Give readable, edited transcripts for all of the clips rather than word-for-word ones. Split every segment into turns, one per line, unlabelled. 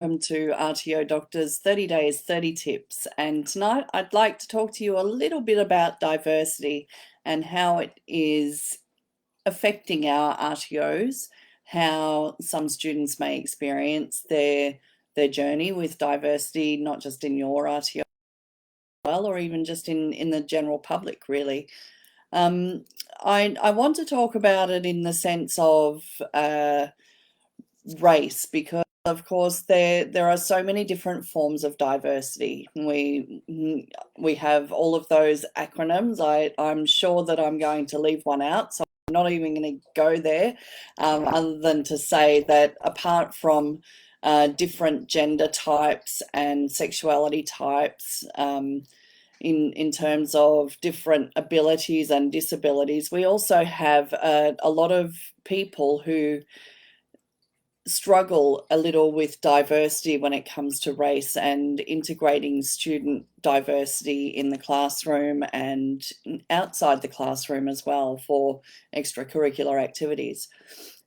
Welcome to RTO Doctors 30 Days, 30 Tips. And tonight I'd like to talk to you a little bit about diversity and how it is affecting our RTOs, how some students may experience their journey with diversity, not just in your RTO, or even just in the general public, really. I want to talk about it in the sense of race, because of course there are so many different forms of diversity. We have all of those acronyms. I'm sure that I'm going to leave one out, so I'm not even going to go there, other than to say that apart from different gender types and sexuality types, in terms of different abilities and disabilities, we also have a lot of people who struggle a little with diversity when it comes to race and integrating student diversity in the classroom and outside the classroom as well for extracurricular activities.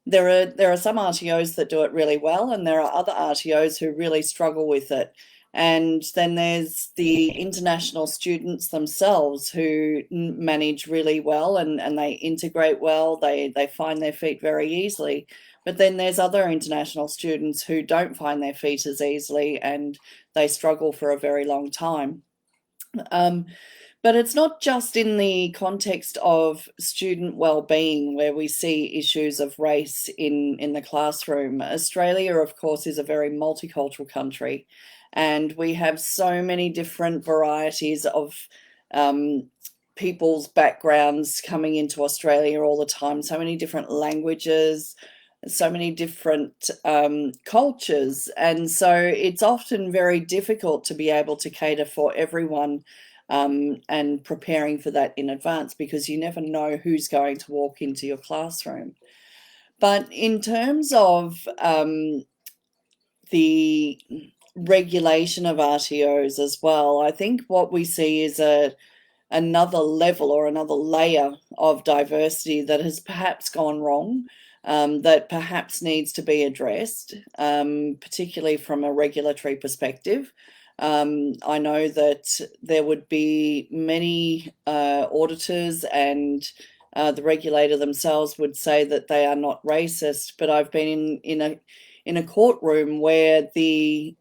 There are some RTOs that do it really well, and there are other RTOs who really struggle with it. And then there's the international students themselves who manage really well and they integrate well, they find their feet very easily. But then there's other international students who don't find their feet as easily and they struggle for a very long time. But it's not just in the context of student well-being where we see issues of race in the classroom. Australia, of course, is a very multicultural country, and we have so many different varieties of people's backgrounds coming into Australia all the time, so many different languages, so many different cultures, and so it's often very difficult to be able to cater for everyone, and preparing for that in advance, because you never know who's going to walk into your classroom. But in terms of the regulation of RTOs as well, I think what we see is another level or another layer of diversity that has perhaps gone wrong, that perhaps needs to be addressed, particularly from a regulatory perspective. I know that there would be many auditors, and the regulator themselves would say that they are not racist, but I've been in a courtroom where the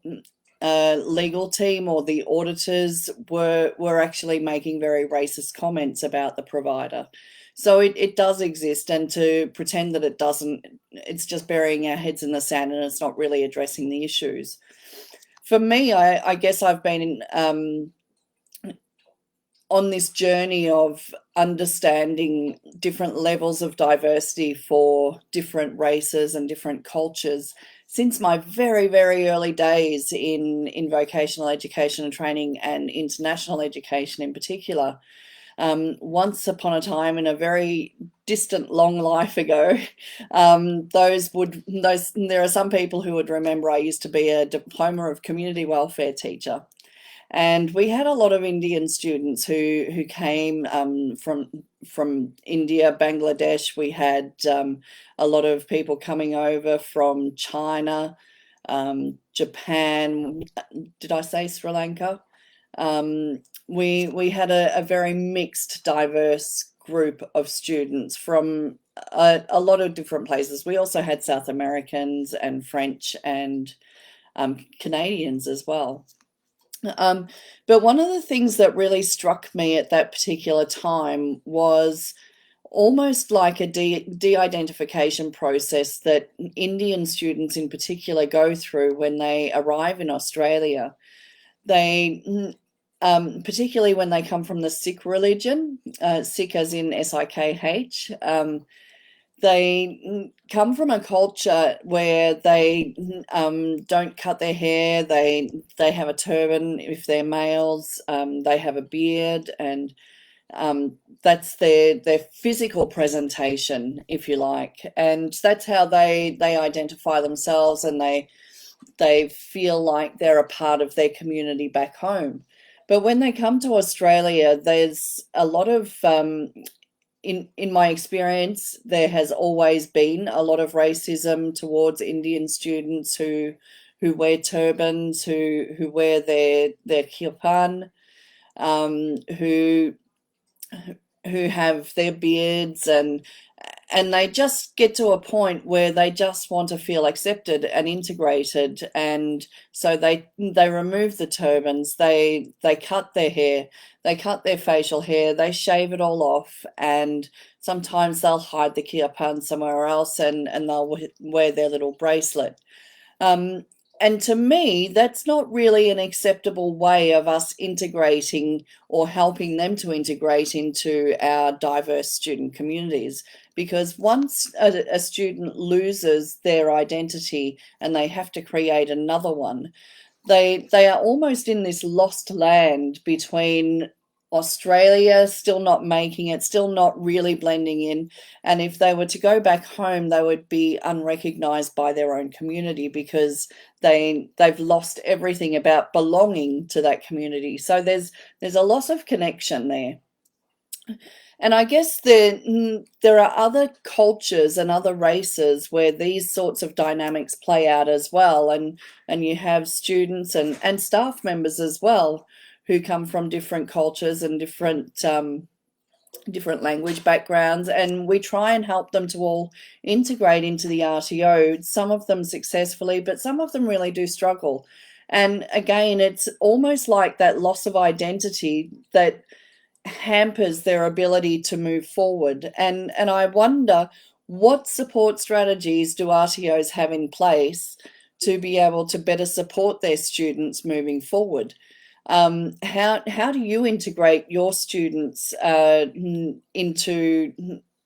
legal team or the auditors were actually making very racist comments about the provider. So it does exist, and to pretend that it doesn't, it's just burying our heads in the sand and it's not really addressing the issues. For me, I guess I've been on this journey of understanding different levels of diversity for different races and different cultures since my very, very early days in vocational education and training, and international education in particular. Once upon a time, in a very distant, long life ago, there are some people who would remember I used to be a diploma of community welfare teacher. And we had a lot of Indian students who came from India, Bangladesh. We had a lot of people coming over from China, Japan. Did I say Sri Lanka? We had a very mixed, diverse group of students from a lot of different places. We also had South Americans and French and Canadians as well. But one of the things that really struck me at that particular time was almost like a de-identification process that Indian students in particular go through when they arrive in Australia. They, particularly when they come from the Sikh religion, Sikh as in S-I-K-H, they come from a culture where they don't cut their hair. They have a turban if they're males. They have a beard, and that's their physical presentation, if you like, and that's how they identify themselves, and they feel like they're a part of their community back home. But when they come to Australia, there's a lot of in my experience, there has always been a lot of racism towards Indian students who who wear turbans, who wear their kirpan, who have their beards, and they just get to a point where they just want to feel accepted and integrated, and so they remove the turbans, they cut their hair, they cut their facial hair, they shave it all off, and sometimes they'll hide the kirpan somewhere else, and they'll wear their little bracelet. Um, and to me, that's not really an acceptable way of us integrating or helping them to integrate into our diverse student communities. Because once a student loses their identity and they have to create another one, they are almost in this lost land between Australia still not making it, still not really blending in, and if they were to go back home, they would be unrecognized by their own community because they've lost everything about belonging to that community. So there's a loss of connection there. And I guess there are other cultures and other races where these sorts of dynamics play out as well. And you have students and staff members as well who come from different cultures and different language backgrounds. And we try and help them to all integrate into the RTO, some of them successfully, but some of them really do struggle. And again, it's almost like that loss of identity that hampers their ability to move forward. And I wonder, what support strategies do RTOs have in place to be able to better support their students moving forward? How do you integrate your students into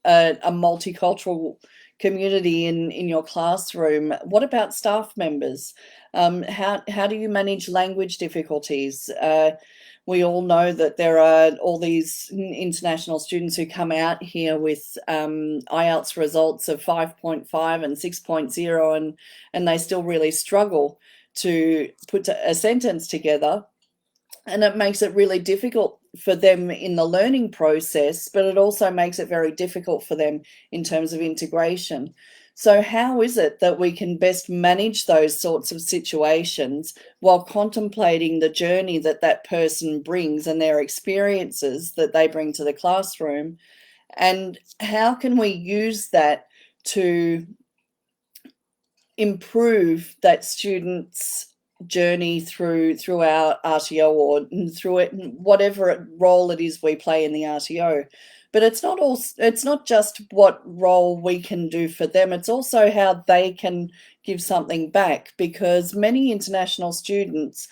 a multicultural community in your classroom? What about staff members? How do you manage language difficulties? We all know that there are all these international students who come out here with IELTS results of 5.5 and 6.0, and they still really struggle to put a sentence together. And it makes it really difficult for them in the learning process, but it also makes it very difficult for them in terms of integration. So how is it that we can best manage those sorts of situations while contemplating the journey that that person brings and their experiences that they bring to the classroom? And how can we use that to improve that student's journey through our RTO or through it, whatever role it is we play in the RTO? But it's not just what role we can do for them, it's also how they can give something back, because many international students,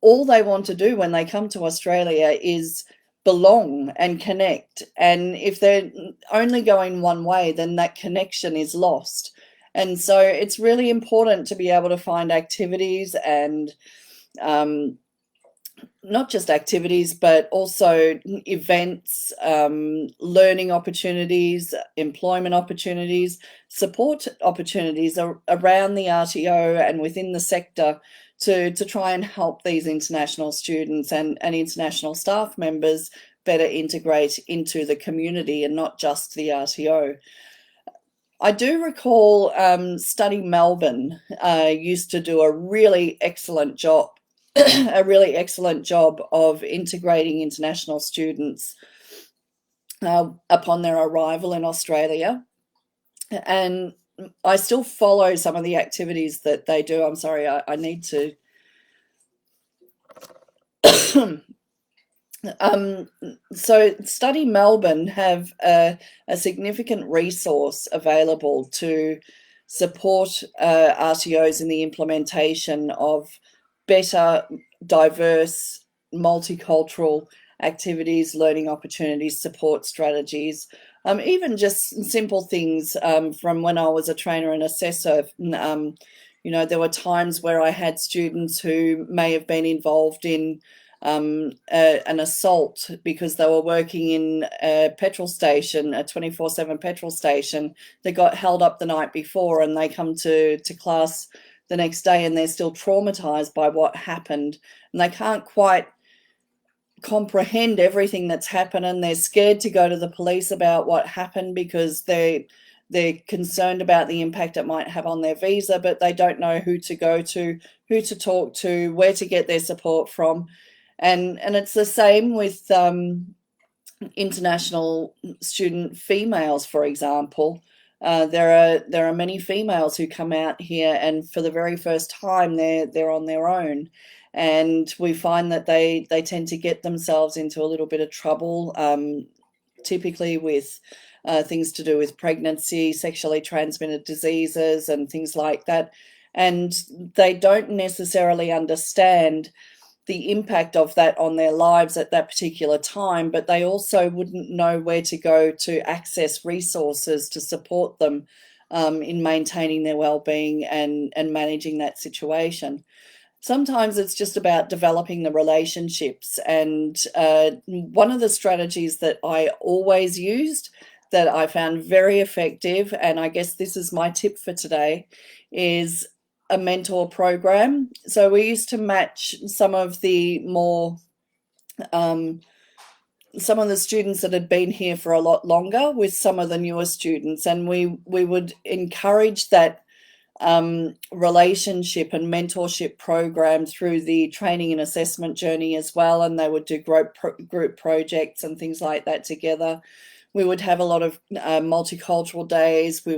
all they want to do when they come to Australia is belong and connect. And if they're only going one way, then that connection is lost. And so it's really important to be able to find activities and not just activities, but also events, learning opportunities, employment opportunities, support opportunities around the RTO and within the sector to try and help these international students and international staff members better integrate into the community and not just the RTO. I do recall Study Melbourne used to do a really excellent job, a really excellent job of integrating international students upon their arrival in Australia. And I still follow some of the activities that they do. I'm sorry, I need to. So Study Melbourne have a significant resource available to support RTOs in the implementation of better, diverse, multicultural activities, learning opportunities, support strategies, even just simple things from when I was a trainer and assessor. There were times where I had students who may have been involved in an assault because they were working in a petrol station, a 24/7 petrol station. They got held up the night before and they come to class the next day and they're still traumatized by what happened, and they can't quite comprehend everything that's happened, and they're scared to go to the police about what happened because they're concerned about the impact it might have on their visa, but they don't know who to go to, who to talk to, where to get their support from. And it's the same with international student females, for example. There are many females who come out here, and for the very first time, they're on their own, and we find that they tend to get themselves into a little bit of trouble, typically with things to do with pregnancy, sexually transmitted diseases, and things like that, and they don't necessarily understand the impact of that on their lives at that particular time, but they also wouldn't know where to go to access resources to support them in maintaining their well-being and managing that situation. Sometimes it's just about developing the relationships. And one of the strategies that I always used that I found very effective, and I guess this is my tip for today, is a mentor program. So we used to match some of the more some of the students that had been here for a lot longer with some of the newer students, and we would encourage that relationship and mentorship program through the training and assessment journey as well, and they would do group projects and things like that together. We would have a lot of multicultural days. We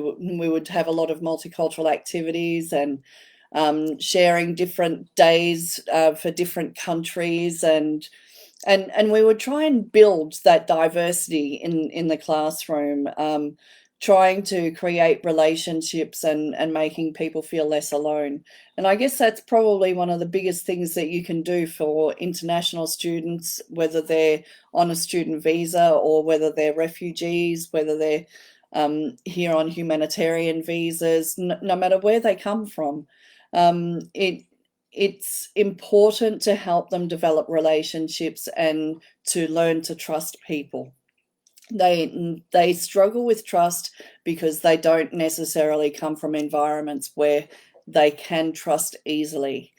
would have a lot of multicultural activities and sharing different days for different countries, and we would try and build that diversity in the classroom, trying to create relationships and making people feel less alone. And I guess that's probably one of the biggest things that you can do for international students, whether they're on a student visa or whether they're refugees, whether they're here on humanitarian visas, no matter where they come from. It's important to help them develop relationships and to learn to trust people. They struggle with trust because they don't necessarily come from environments where they can trust easily.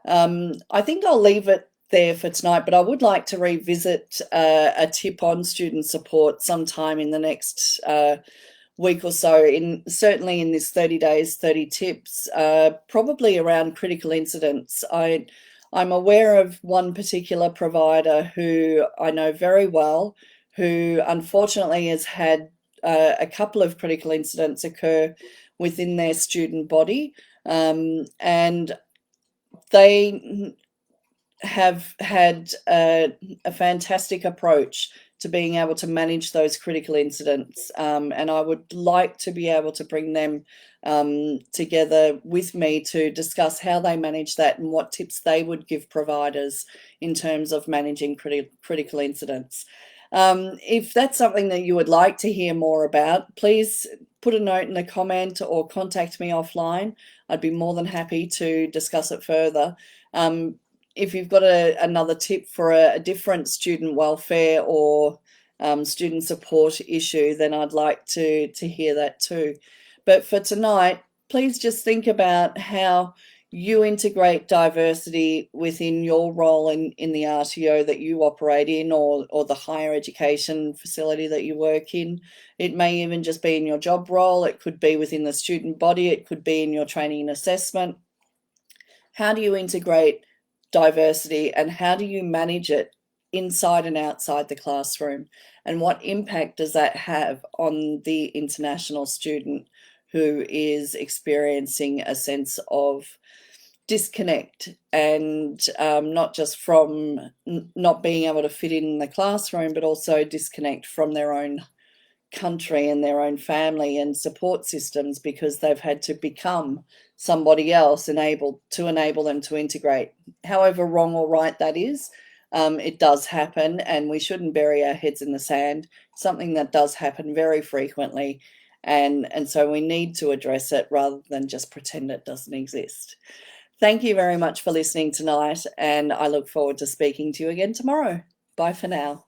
I think I'll leave it there for tonight, but I would like to revisit a tip on student support sometime in the next week or so, certainly in this 30 days, 30 tips, probably around critical incidents. I'm aware of one particular provider who I know very well, who unfortunately has had a couple of critical incidents occur within their student body, and they have had a fantastic approach to being able to manage those critical incidents, and I would like to be able to bring them together with me to discuss how they manage that and what tips they would give providers in terms of managing critical incidents. If that's something that you would like to hear more about, please put a note in the comment or contact me offline. I'd be more than happy to discuss it further. If you've got another tip for a different student welfare or student support issue, then I'd like to hear that too. But for tonight, please just think about how you integrate diversity within your role in the RTO that you operate in, or the higher education facility that you work in. It may even just be in your job role. It could be within the student body. It could be in your training and assessment. How do you integrate diversity, and how do you manage it inside and outside the classroom? And what impact does that have on the international student who is experiencing a sense of disconnect, and not just from not being able to fit in the classroom, but also disconnect from their own country and their own family and support systems because they've had to become somebody else to enable them to integrate. However wrong or right that is, it does happen, and we shouldn't bury our heads in the sand. Something that does happen very frequently, and so we need to address it rather than just pretend it doesn't exist. Thank you very much for listening tonight, and I look forward to speaking to you again tomorrow. Bye for now.